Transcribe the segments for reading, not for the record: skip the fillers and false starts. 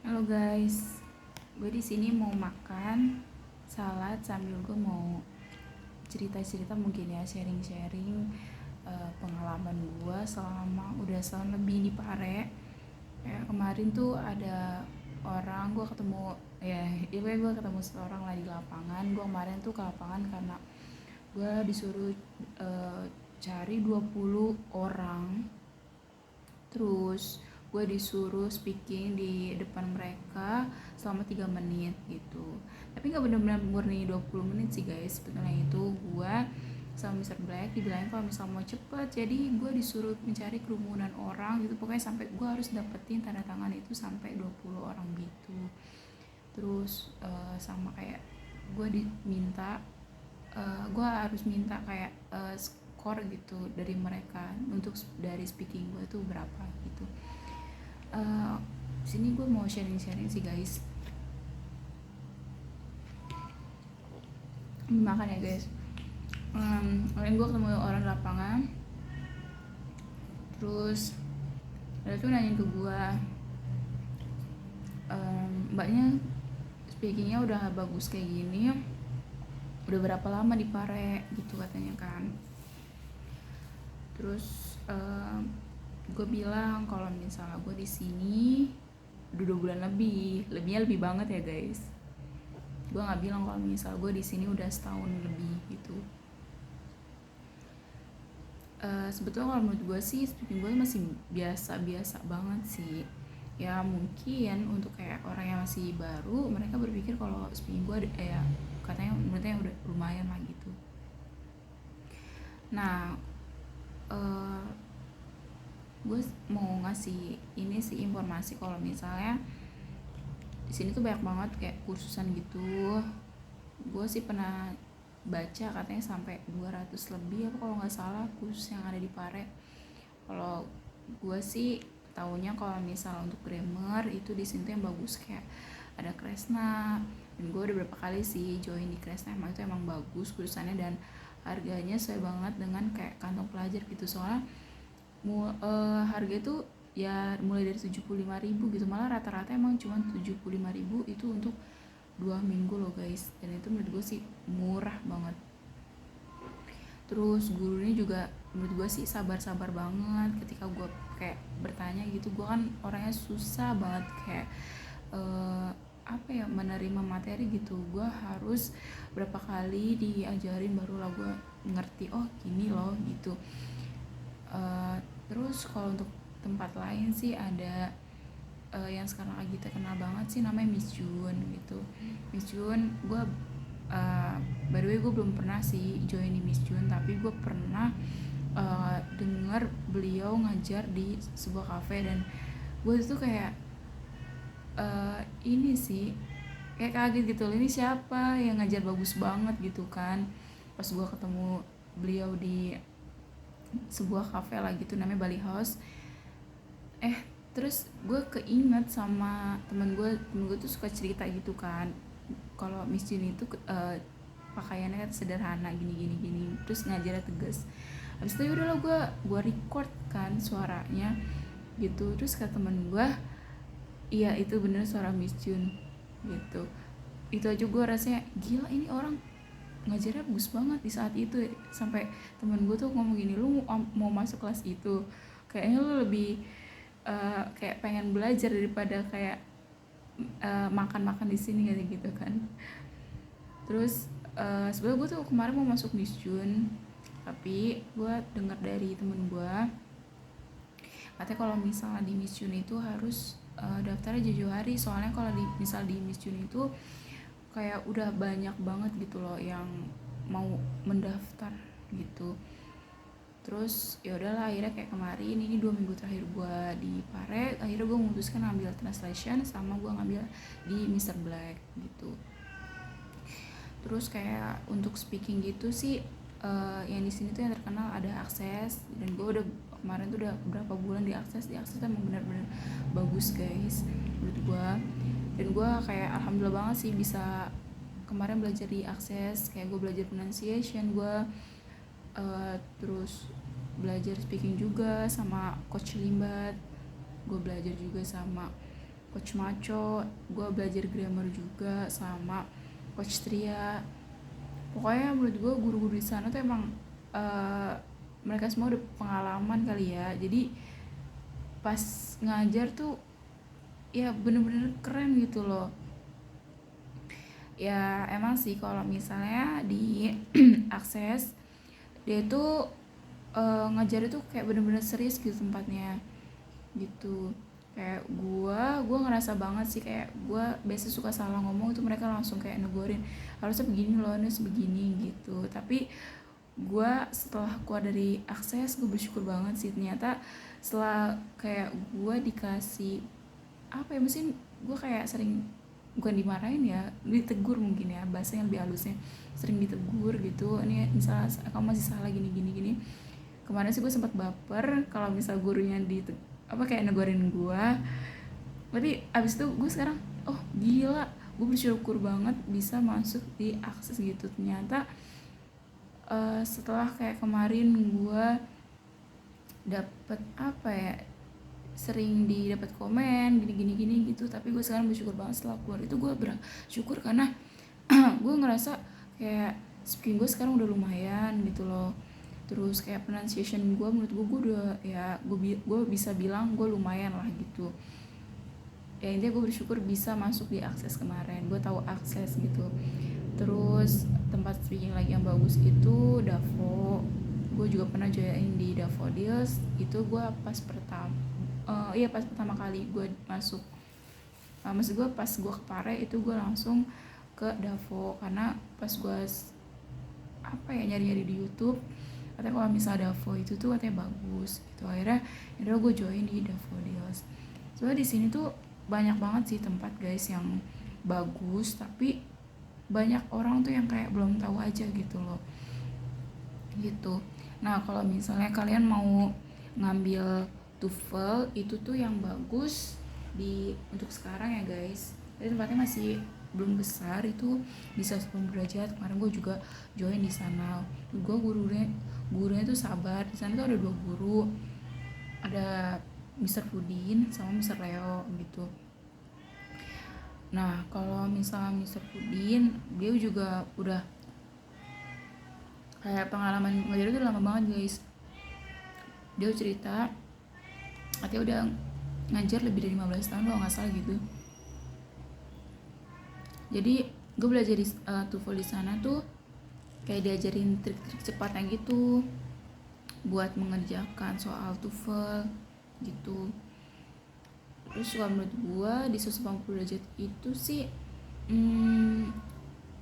Halo guys, gue di sini mau makan salad sambil gue mau cerita-cerita mungkin ya sharing-sharing pengalaman gue selama udah setahun lebih di Pare. Kayak kemarin tuh ada orang gue ketemu gue ketemu seorang lah di lapangan. Gue kemarin tuh ke lapangan karena gue disuruh cari 20 orang. Terus gue disuruh speaking di depan mereka selama 3 menit gitu. Tapi gak bener-bener murni 20 menit sih guys. Sebetulnya itu gue sama Mr. Black dibilangin kalau misalnya mau cepet, jadi gue disuruh mencari kerumunan orang gitu. Pokoknya sampai gue harus dapetin tanda tangan itu sampai 20 orang gitu. Terus sama kayak gue diminta gue harus minta kayak skor gitu dari mereka untuk dari speaking gue tuh berapa gitu. uh, Sini gue mau sharing-sharing sih guys. Makan ya guys. Kemarin gue ketemu orang di lapangan, terus dia tuh nanyain ke gue, mbaknya speakingnya udah bagus kayak gini, udah berapa lama di Pare gitu katanya kan. Terus gue bilang kalau misalnya gue di sini udah 2 bulan lebihnya lebih banget ya guys. Gue nggak bilang kalau misal gue di sini udah setahun lebih gitu. Sebetulnya kalau menurut gue sih speaking gue masih biasa-biasa banget sih. Ya mungkin untuk kayak orang yang masih baru, mereka berpikir kalau speaking gue ya katanya menurutnya udah lumayan lah gitu. Nah, gue mau ngasih ini sih informasi kalau misalnya di sini tuh banyak banget kayak kursusan gitu. Gue sih pernah baca katanya sampai 200 lebih apa kalau nggak salah kursus yang ada di Pare. Kalau gue sih taunya kalau misal untuk grammar itu di sini tuh yang bagus kayak ada Kresna, dan gue udah berapa kali sih join di Kresna. Emang itu emang bagus kursusannya dan harganya sesuai banget dengan kayak kantong pelajar gitu. Soalnya harga itu ya mulai dari 75.000 gitu, malah rata-rata emang cuma 75.000 itu untuk 2 minggu loh guys, dan itu menurut gue sih murah banget. Terus gurunya juga menurut gue sih sabar-sabar banget ketika gue kayak bertanya gitu. Gue kan orangnya susah banget kayak apa ya menerima materi gitu. Gue harus berapa kali diajarin barulah gue ngerti, oh gini loh gitu. Terus kalau untuk tempat lain sih ada yang sekarang lagi terkenal banget sih namanya Miss Jun gitu. Miss Jun gue by the way gue belum pernah sih join di Miss Jun, tapi gue pernah dengar beliau ngajar di sebuah cafe, dan gue tuh kayak ini sih kayak kaget gitu, ini siapa yang ngajar bagus banget gitu kan. Pas gue ketemu beliau di sebuah cafe lah gitu namanya Bali House. Terus gue keinget sama temen gue tuh suka cerita gitu kan kalau Miss Jin itu pakaiannya kan sederhana gini, terus ngajarnya tegas. Habis itu udah lah gue record kan suaranya gitu. Terus kata temen gue, iya itu bener suara Miss Jun gitu. Itu aja gue rasanya gila, ini orang ngajarnya bagus banget di saat itu. Sampai temen gue tuh ngomong gini, lu mau masuk kelas itu kayaknya lu lebih kayak pengen belajar daripada kayak makan-makan di sini gitu kan. Terus sebenarnya gue tuh kemarin mau masuk Miss Jun, tapi gue dengar dari temen gue katanya kalau misalnya di Miss Jun itu harus daftarnya jauh-jauh hari. Soalnya kalau misal di Miss Jun itu kayak udah banyak banget gitu loh yang mau mendaftar gitu. Terus ya udahlah, akhirnya kayak kemarin ini 2 minggu terakhir gue di Pare, akhirnya gue memutuskan ngambil translation sama gue ngambil di Mr. Black gitu. Terus kayak untuk speaking gitu sih yang di sini tuh yang terkenal ada Akses, dan gue udah kemarin tuh udah berapa bulan di Akses emang benar-benar bagus guys menurut gue. Dan gue kayak alhamdulillah banget sih bisa kemarin belajar di Akses. Kayak gue belajar pronunciation, gue terus belajar speaking juga sama Coach Limbat, gue belajar juga sama Coach Maco, gue belajar grammar juga sama Coach Tria. Pokoknya menurut gue guru-guru di sana tuh emang mereka semua udah pengalaman kali ya, jadi pas ngajar tuh ya bener-bener keren gitu loh. Ya emang sih kalau misalnya di akses dia tuh ngajar itu kayak bener-bener serius gitu tempatnya gitu. Kayak gue ngerasa banget sih, kayak gue biasa suka salah ngomong itu mereka langsung kayak negorin, harusnya begini loh, harus begini gitu. Tapi gue setelah keluar dari akses gue bersyukur banget sih, ternyata setelah kayak gue dikasih apa ya, mesin gue kayak sering, bukan dimarahin ya, ditegur mungkin ya bahasanya lebih halusnya, sering ditegur gitu, ini misalnya kamu masih salah gini gini gini. Kemarin sih gue sempat baper kalau misal gurunya apa kayak negorin gue, tapi abis itu gue sekarang oh gila, gue bersyukur banget bisa masuk di akses gitu. Ternyata setelah kayak kemarin gue dapet apa ya, sering didapat komen gini gitu, tapi gue sekarang bersyukur banget setelah keluar itu gue bersyukur karena gue ngerasa kayak speaking gue sekarang udah lumayan gitu loh. Terus kayak pronunciation gue menurut gue udah ya, gue bisa bilang gue lumayan lah gitu ya. Intinya gue bersyukur bisa masuk di akses kemarin, gue tahu akses gitu. Terus tempat speaking lagi yang bagus itu Davo, gue juga pernah join di Daffodils. Itu gue pas pertama kali gue masuk, maksud gue pas gue ke Pare itu gue langsung ke Davo karena pas gue apa ya nyari-nyari di YouTube katanya kalau misalnya Davo itu tuh katanya bagus gitu. Akhirnya gue join di Daffodils. Soalnya di sini tuh banyak banget sih tempat guys yang bagus, tapi banyak orang tuh yang kayak belum tahu aja gitu loh gitu. Nah kalau misalnya kalian mau ngambil TOEFL itu tuh yang bagus untuk sekarang ya guys, jadi tempatnya masih belum besar, itu bisa 10 derajat. Kemarin gue juga join di sana. Gue gurunya tuh sabar. Di sana tuh ada 2 guru, ada Mr. Pudin sama Mr. Leo gitu. Nah kalau misalnya Mr. Pudin, dia juga udah kayak pengalaman ngajar itu lama banget guys. Dia cerita katanya udah ngajar lebih dari 15 tahun kalau nggak salah gitu. Jadi gue belajar di TOEFL di sana tuh kayak diajarin trik-trik cepatnya gitu buat mengerjakan soal TOEFL gitu. Terus kalau menurut gue di 180 derajat itu sih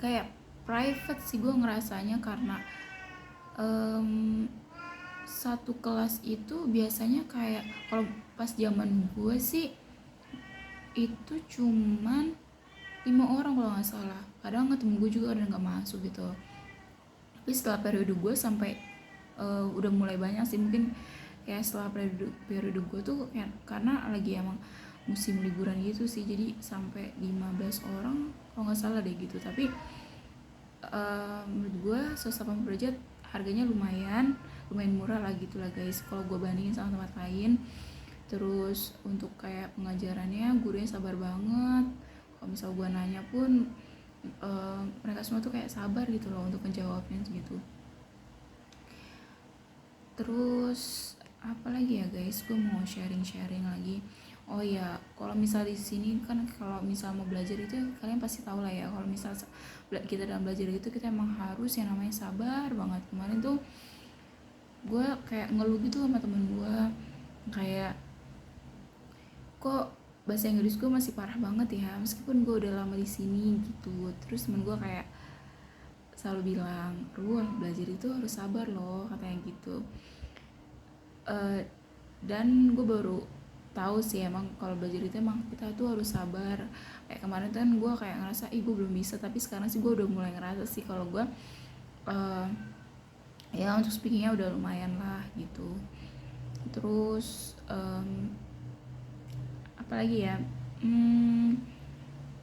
kayak private sih gue ngerasanya, karena satu kelas itu biasanya kayak kalau pas zaman gue sih itu cuman 5 orang kalau nggak salah. Kadang ketemu gue juga ada nggak masuk gitu. Tapi setelah periode gue sampai udah mulai banyak sih, mungkin kayak setelah periode gue tuh ya, karena lagi emang musim liburan gitu sih, jadi sampai 15 orang kalau nggak salah deh gitu. Tapi menurut gue 180 derajat harganya lumayan murah lah gitu lah guys kalau gue bandingin sama tempat lain. Terus untuk kayak pengajarannya gurunya sabar banget. Kalau misal gue nanya pun mereka semua tuh kayak sabar gitu loh untuk menjawabnya gitu. Terus apa lagi ya guys, gue mau sharing lagi. Oh ya, kalau misal di sini kan kalau misal mau belajar itu kalian pasti tahu lah ya, kalau misal kita dalam belajar itu kita emang harus yang namanya sabar banget. Kemarin tuh gue kayak ngeluh gitu sama temen gue, kayak kok bahasa Inggris gue masih parah banget ya meskipun gue udah lama di sini gitu. Terus temen gue kayak selalu bilang, Ruh belajar itu harus sabar loh katanya gitu. Dan gue baru tahu sih emang kalau belajar itu emang kita tuh harus sabar. Kayak kemarin tuh kan gue kayak ngerasa gue belum bisa, tapi sekarang sih gue udah mulai ngerasa sih kalau gue ya untuk speakingnya udah lumayan lah gitu. Terus apalagi ya,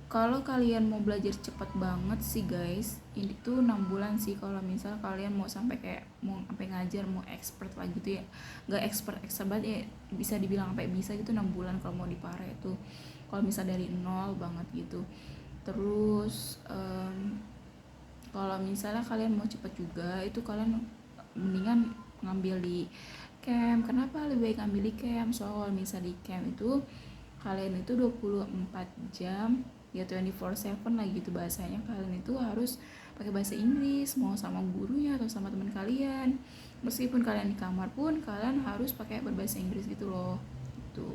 kalau kalian mau belajar cepet banget sih guys, ini tuh 6 bulan sih. Kalau misal kalian mau sampai kayak mau sampai ngajar, mau expert lah gitu ya, nggak expert banget ya, bisa dibilang sampai bisa gitu 6 bulan kalau mau di Pare itu. kalau misal dari nol banget gitu. Terus kalau misalnya kalian mau cepat juga, itu kalian mendingan ngambil di camp. Kenapa lebih baik ngambil di camp? Soal misal di camp itu kalian itu 24 jam ya, 24/7 lah gitu bahasanya. Kalian itu harus pakai bahasa Inggris, mau sama gurunya atau sama teman kalian. Meskipun kalian di kamar pun kalian harus pakai berbahasa Inggris gitu loh. Gitu.